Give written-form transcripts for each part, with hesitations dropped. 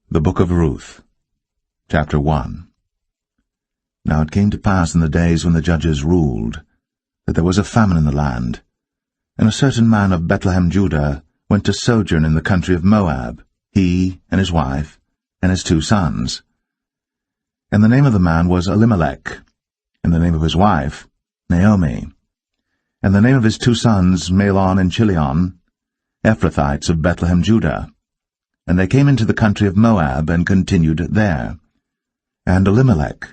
The Book of Ruth, Chapter 1. Now it came to pass in the days when the judges ruled, that there was a famine in the land, and a certain man of Bethlehem, Judah, went to sojourn in the country of Moab, he and his wife, and his 2 sons. And the name of the man was Elimelech, and the name of his wife, Naomi, and the name of his 2 sons, Mahlon and Chilion, Ephrathites of Bethlehem, Judah. And they came into the country of Moab, and continued there. And Elimelech,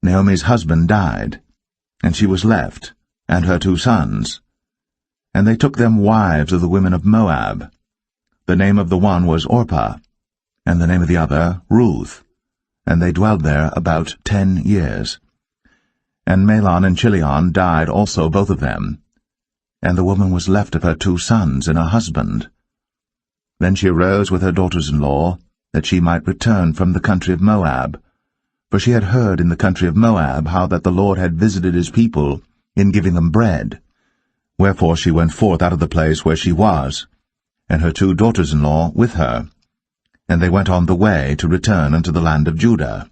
Naomi's husband, died, and she was left, and her 2 sons. And they took them wives of the women of Moab. The name of the one was Orpah, and the name of the other Ruth, and they dwelled there about 10 years. And Mahlon and Chilion died also, both of them, and the woman was left of her 2 sons and her husband. Then she arose with her daughters-in-law, that she might return from the country of Moab, for she had heard in the country of Moab how that the Lord had visited his people in giving them bread. Wherefore she went forth out of the place where she was, and her 2 daughters-in-law with her, and they went on the way to return unto the land of Judah.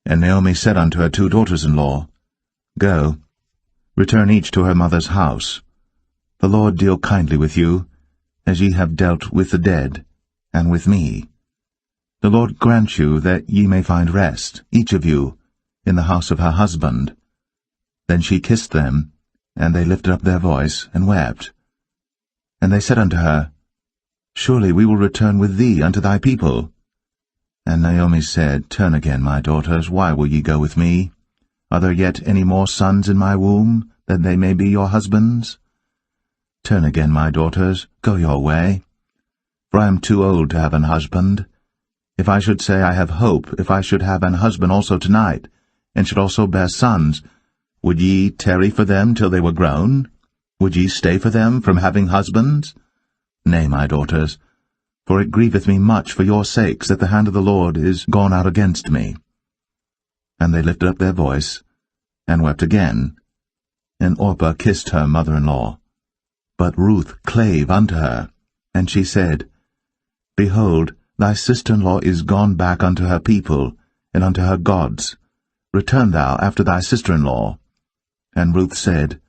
And Naomi said unto her 2 daughters-in-law, Go, return each to her mother's house. The Lord deal kindly with you, as ye have dealt with the dead, and with me. The Lord grant you that ye may find rest, each of you, in the house of her husband. Then she kissed them, and they lifted up their voice, and wept. And they said unto her, Surely we will return with thee unto thy people. And Naomi said, Turn again, my daughters, why will ye go with me? Are there yet any more sons in my womb, that they may be your husbands? Turn again, my daughters, go your way. For I am too old to have an husband. If I should say I have hope, if I should have an husband also tonight, and should also bear sons, would ye tarry for them till they were grown? Would ye stay for them from having husbands? Nay, my daughters, for it grieveth me much for your sakes that the hand of the Lord is gone out against me. And they lifted up their voice, and wept again. And Orpah kissed her mother-in-law. But Ruth clave unto her, and she said, Behold, thy sister-in-law is gone back unto her people, and unto her gods. Return thou after thy sister-in-law. And Ruth said,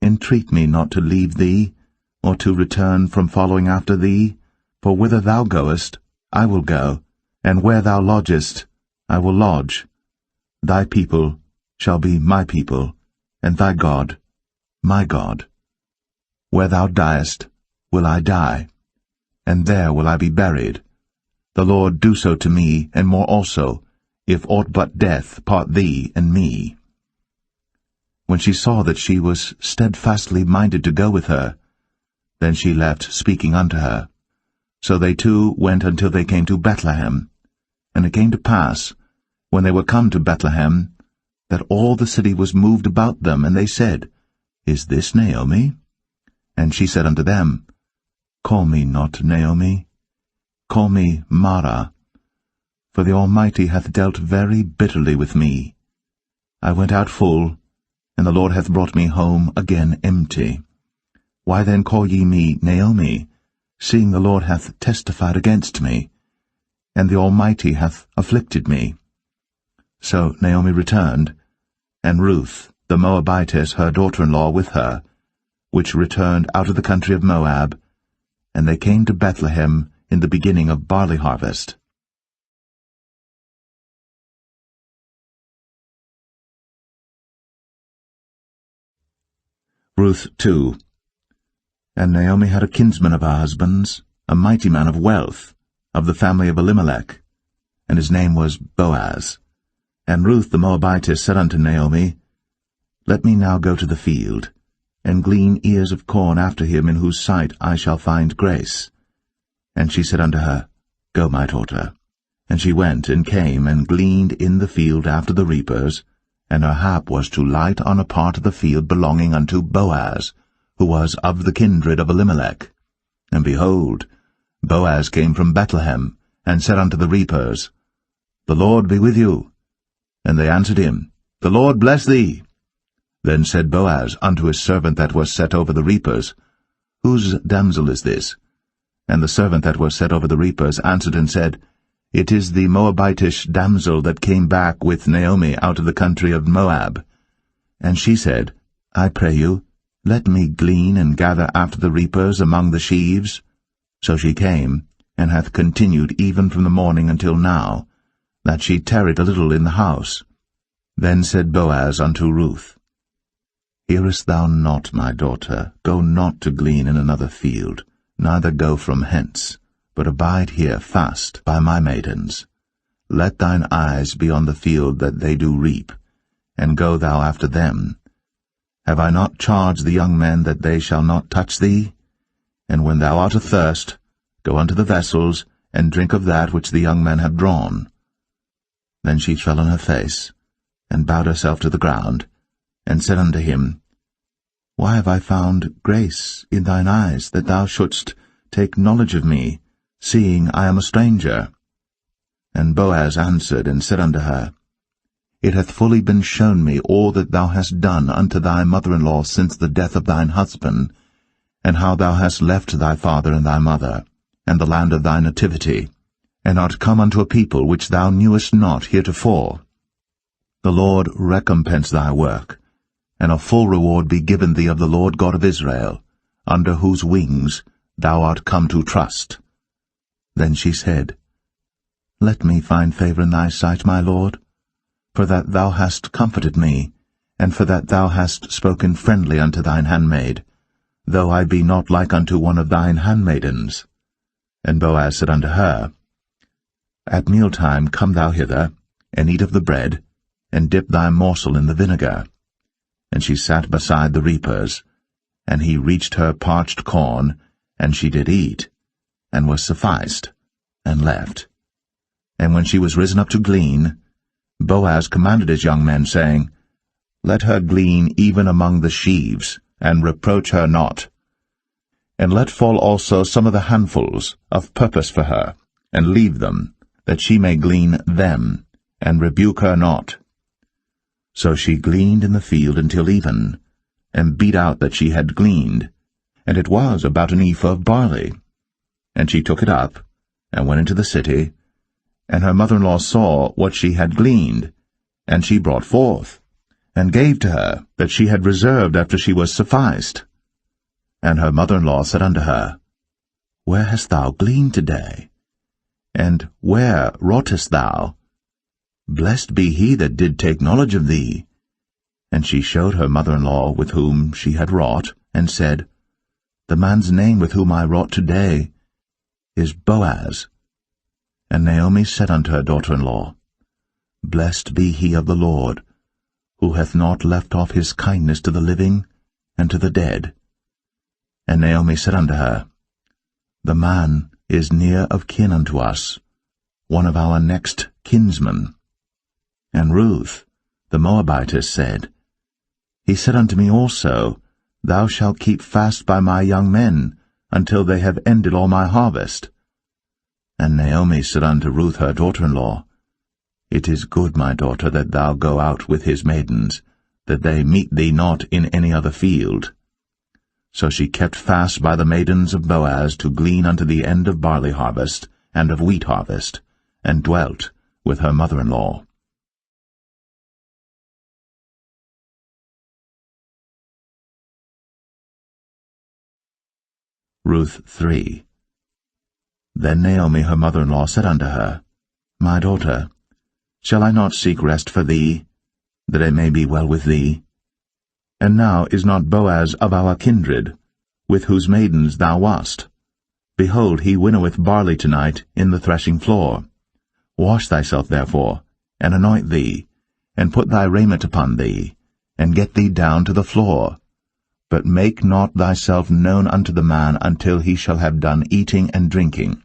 Entreat me not to leave thee, or to return from following after thee, for whither thou goest, I will go, and where thou lodgest, I will lodge. Thy people shall be my people, and thy God, my God. Where thou diest, will I die, and there will I be buried. The Lord do so to me, and more also, if aught but death part thee and me. When she saw that she was steadfastly minded to go with her, then she left speaking unto her. So they 2 went until they came to Bethlehem. And it came to pass, when they were come to Bethlehem, that all the city was moved about them, and they said, Is this Naomi? And she said unto them, Call me not Naomi, call me Mara, for the Almighty hath dealt very bitterly with me. I went out full, and the Lord hath brought me home again empty. Why then call ye me Naomi, seeing the Lord hath testified against me, and the Almighty hath afflicted me? So Naomi returned, and Ruth, the Moabitess, her daughter-in-law, with her, which returned out of the country of Moab, and they came to Bethlehem in the beginning of barley harvest. Ruth 2. And Naomi had a kinsman of her husband's, a mighty man of wealth, of the family of Elimelech, and his name was Boaz. And Ruth the Moabitess said unto Naomi, Let me now go to the field, and glean ears of corn after him in whose sight I shall find grace. And she said unto her, Go, my daughter. And she went, and came, and gleaned in the field after the reapers, and her hap was to light on a part of the field belonging unto Boaz, who was of the kindred of Elimelech. And behold, Boaz came from Bethlehem, and said unto the reapers, The Lord be with you. And they answered him, The Lord bless thee. Then said Boaz unto his servant that was set over the reapers, Whose damsel is this? And the servant that was set over the reapers answered and said, It is the Moabitish damsel that came back with Naomi out of the country of Moab. And she said, I pray you, let me glean and gather after the reapers among the sheaves. So she came, and hath continued even from the morning until now, that she tarried a little in the house. Then said Boaz unto Ruth, Hearest thou not, my daughter? Go not to glean in another field, neither go from hence, but abide here fast by my maidens. Let thine eyes be on the field that they do reap, and go thou after them. Have I not charged the young men that they shall not touch thee? And when thou art athirst, go unto the vessels, and drink of that which the young men have drawn. Then she fell on her face, and bowed herself to the ground, and said unto him, Why have I found grace in thine eyes, that thou shouldst take knowledge of me, seeing I am a stranger? And Boaz answered and said unto her, It hath fully been shown me all that thou hast done unto thy mother-in-law since the death of thine husband, and how thou hast left thy father and thy mother, and the land of thy nativity, and art come unto a people which thou knewest not heretofore. The Lord recompense thy work, and a full reward be given thee of the Lord God of Israel, under whose wings thou art come to trust. Then she said, Let me find favor in thy sight, my Lord, for that thou hast comforted me, and for that thou hast spoken friendly unto thine handmaid, though I be not like unto one of thine handmaidens. And Boaz said unto her, At mealtime come thou hither, and eat of the bread, and dip thy morsel in the vinegar. And she sat beside the reapers, and he reached her parched corn, and she did eat, and was sufficed, and left. And when she was risen up to glean, Boaz commanded his young men, saying, Let her glean even among the sheaves, and reproach her not. And let fall also some of the handfuls of purpose for her, and leave them, that she may glean them, and rebuke her not. So she gleaned in the field until even, and beat out that she had gleaned, and it was about an ephah of barley. And she took it up, and went into the city, and her mother-in-law saw what she had gleaned, and she brought forth, and gave to her that she had reserved after she was sufficed. And her mother-in-law said unto her, Where hast thou gleaned today? And where wroughtest thou? Blessed be he that did take knowledge of thee. And she showed her mother-in-law with whom she had wrought, and said, The man's name with whom I wrought today is Boaz. And Naomi said unto her daughter-in-law, Blessed be he of the Lord, who hath not left off his kindness to the living and to the dead. And Naomi said unto her, The man is near of kin unto us, one of our next kinsmen. And Ruth, the Moabitess, said, He said unto me also, Thou shalt keep fast by my young men, until they have ended all my harvest. And Naomi said unto Ruth her daughter-in-law, It is good, my daughter, that thou go out with his maidens, that they meet thee not in any other field. So she kept fast by the maidens of Boaz to glean unto the end of barley harvest and of wheat harvest, and dwelt with her mother-in-law. Ruth 3. Then Naomi her mother-in-law said unto her, My daughter, shall I not seek rest for thee, that it may be well with thee? And now is not Boaz of our kindred, with whose maidens thou wast? Behold, he winnoweth barley tonight in the threshing floor. Wash thyself therefore, and anoint thee, and put thy raiment upon thee, and get thee down to the floor. But make not thyself known unto the man until he shall have done eating and drinking.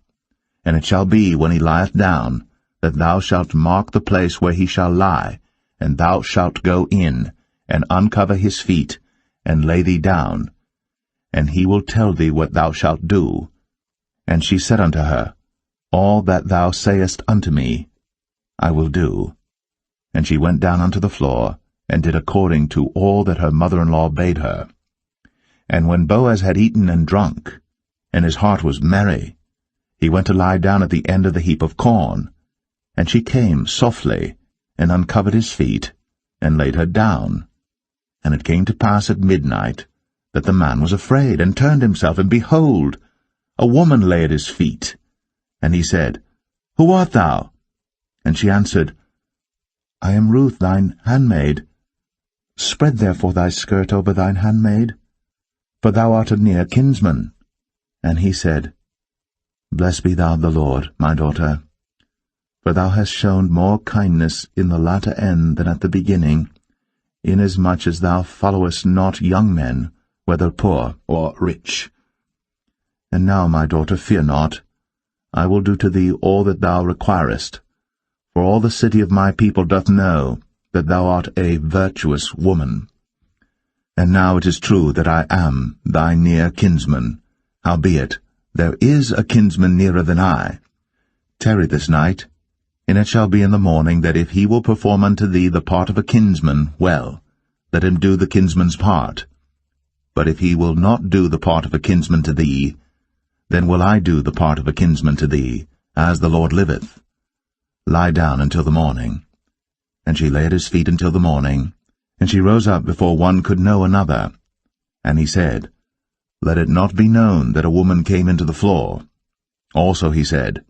And it shall be, when he lieth down, that thou shalt mark the place where he shall lie, and thou shalt go in, and uncover his feet, and lay thee down. And he will tell thee what thou shalt do. And she said unto her, All that thou sayest unto me, I will do. And she went down unto the floor, and did according to all that her mother-in-law bade her. And when Boaz had eaten and drunk, and his heart was merry, he went to lie down at the end of the heap of corn, And she came softly, and uncovered his feet, and laid her down. And it came to pass at midnight, that the man was afraid, and turned himself, and behold, a woman lay at his feet. And he said, Who art thou? And she answered, I am Ruth thine handmaid. Spread therefore thy skirt over thine handmaid, for thou art a near kinsman. And he said, Blessed be thou of the Lord, my daughter, for thou hast shown more kindness in the latter end than at the beginning, inasmuch as thou followest not young men, whether poor or rich. And now, my daughter, fear not. I will do to thee all that thou requirest, for all the city of my people doth know that thou art a virtuous woman. And now it is true that I am thy near kinsman, howbeit there is a kinsman nearer than I. Tarry this night, and it shall be in the morning that if he will perform unto thee the part of a kinsman, well, let him do the kinsman's part. But if he will not do the part of a kinsman to thee, then will I do the part of a kinsman to thee, as the Lord liveth. Lie down until the morning. And she lay at his feet until the morning, and she rose up before one could know another. And he said, Let it not be known that a woman came into the floor. Also he said,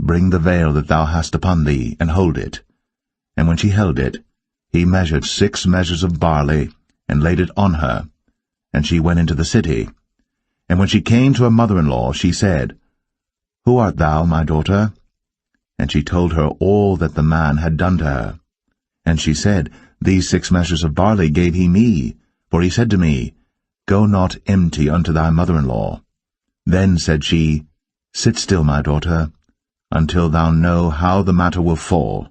Bring the veil that thou hast upon thee, and hold it. And when she held it, he measured 6 measures of barley, and laid it on her. And she went into the city. And when she came to her mother-in-law, she said, Who art thou, my daughter? And she told her all that the man had done to her. And she said, These 6 measures of barley gave he me, for he said to me, Go not empty unto thy mother-in-law. Then said she, Sit still, my daughter, until thou know how the matter will fall,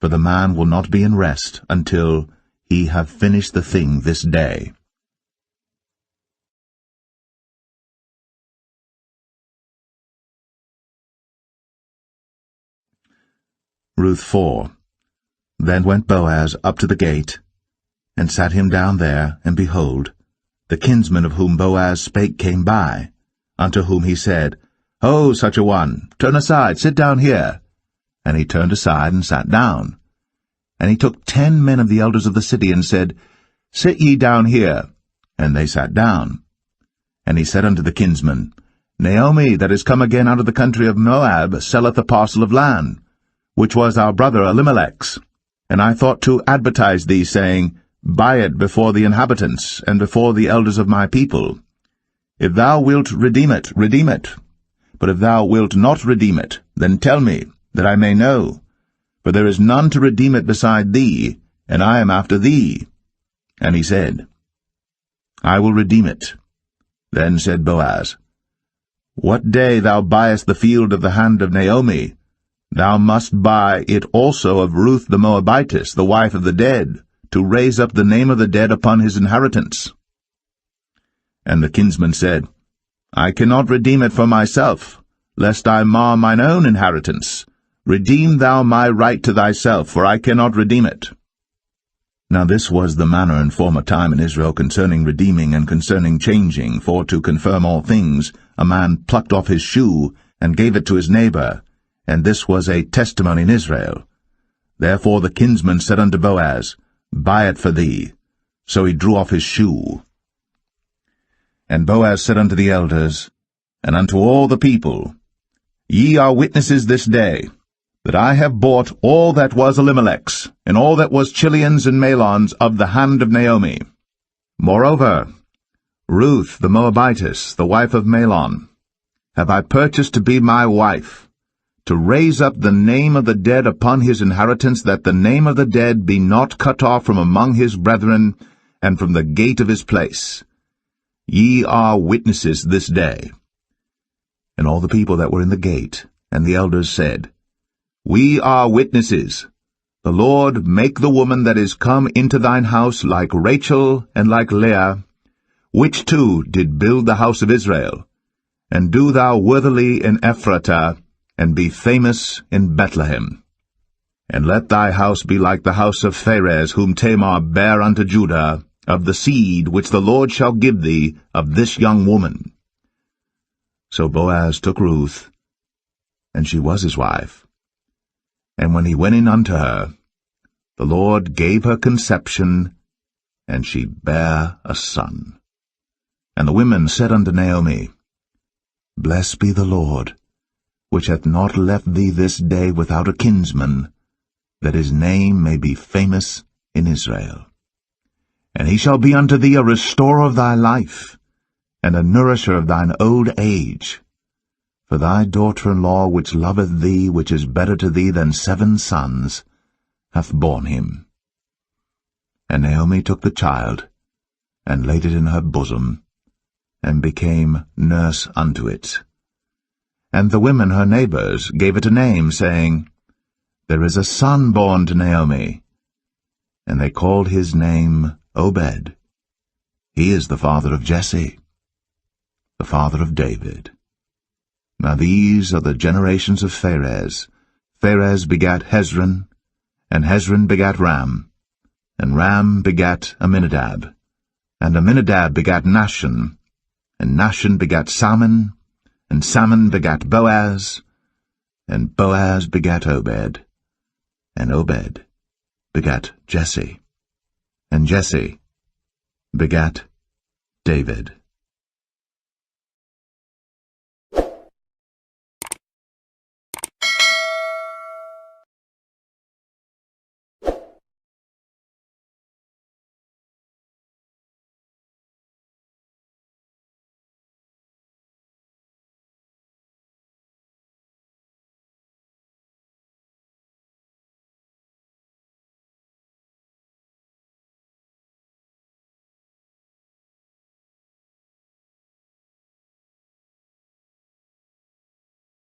for the man will not be in rest until he have finished the thing this day. Ruth 4. Then went Boaz up to the gate, and sat him down there, and behold, the kinsman of whom Boaz spake came by, unto whom he said, Ho, such a one, turn aside, sit down here. And he turned aside and sat down. And he took 10 men of the elders of the city, and said, Sit ye down here. And they sat down. And he said unto the kinsman, Naomi, that is come again out of the country of Moab, selleth a parcel of land, which was our brother Elimelech's. And I thought to advertise thee, saying, Buy it before the inhabitants, and before the elders of my people. If thou wilt redeem it, redeem it. But if thou wilt not redeem it, then tell me, that I may know. For there is none to redeem it beside thee, and I am after thee. And he said, I will redeem it. Then said Boaz, What day thou buyest the field of the hand of Naomi, thou must buy it also of Ruth the Moabitess, the wife of the dead, to raise up the name of the dead upon his inheritance. And the kinsman said, I cannot redeem it for myself, lest I mar mine own inheritance. Redeem thou my right to thyself, for I cannot redeem it. Now this was the manner in former time in Israel concerning redeeming and concerning changing, for to confirm all things, a man plucked off his shoe, and gave it to his neighbor, and this was a testimony in Israel. Therefore the kinsman said unto Boaz, Buy it for thee. So he drew off his shoe. And Boaz said unto the elders, and unto all the people, Ye are witnesses this day, that I have bought all that was Elimelech's, and all that was Chilion's and Mahlon's of the hand of Naomi. Moreover, Ruth the Moabitess, the wife of Mahlon, have I purchased to be my wife, to raise up the name of the dead upon his inheritance, that the name of the dead be not cut off from among his brethren, and from the gate of his place. Ye are witnesses this day. And all the people that were in the gate, and the elders said, We are witnesses. The Lord make the woman that is come into thine house like Rachel and like Leah, which two did build the house of Israel. And do thou worthily in Ephratah, and be famous in Bethlehem. And let thy house be like the house of Pharez, whom Tamar bare unto Judah, of the seed which the Lord shall give thee of this young woman. So Boaz took Ruth, and she was his wife. And when he went in unto her, the Lord gave her conception, and she bare a son. And the women said unto Naomi, Blessed be the Lord, which hath not left thee this day without a kinsman, that his name may be famous in Israel. And he shall be unto thee a restorer of thy life, and a nourisher of thine old age. For thy daughter-in-law, which loveth thee, which is better to thee than 7 sons, hath borne him. And Naomi took the child, and laid it in her bosom, and became nurse unto it. And the women her neighbors gave it a name, saying, There is a son born to Naomi. And they called his name Obed. He is the father of Jesse, the father of David. Now these are the generations of Pharez. Pharez begat Hezron, and Hezron begat Ram, and Ram begat Amminadab, and Amminadab begat Nahshon, and Nahshon begat Salmon, and Salmon begat Boaz, and Boaz begat Obed, and Obed begat Jesse, and Jesse begat David.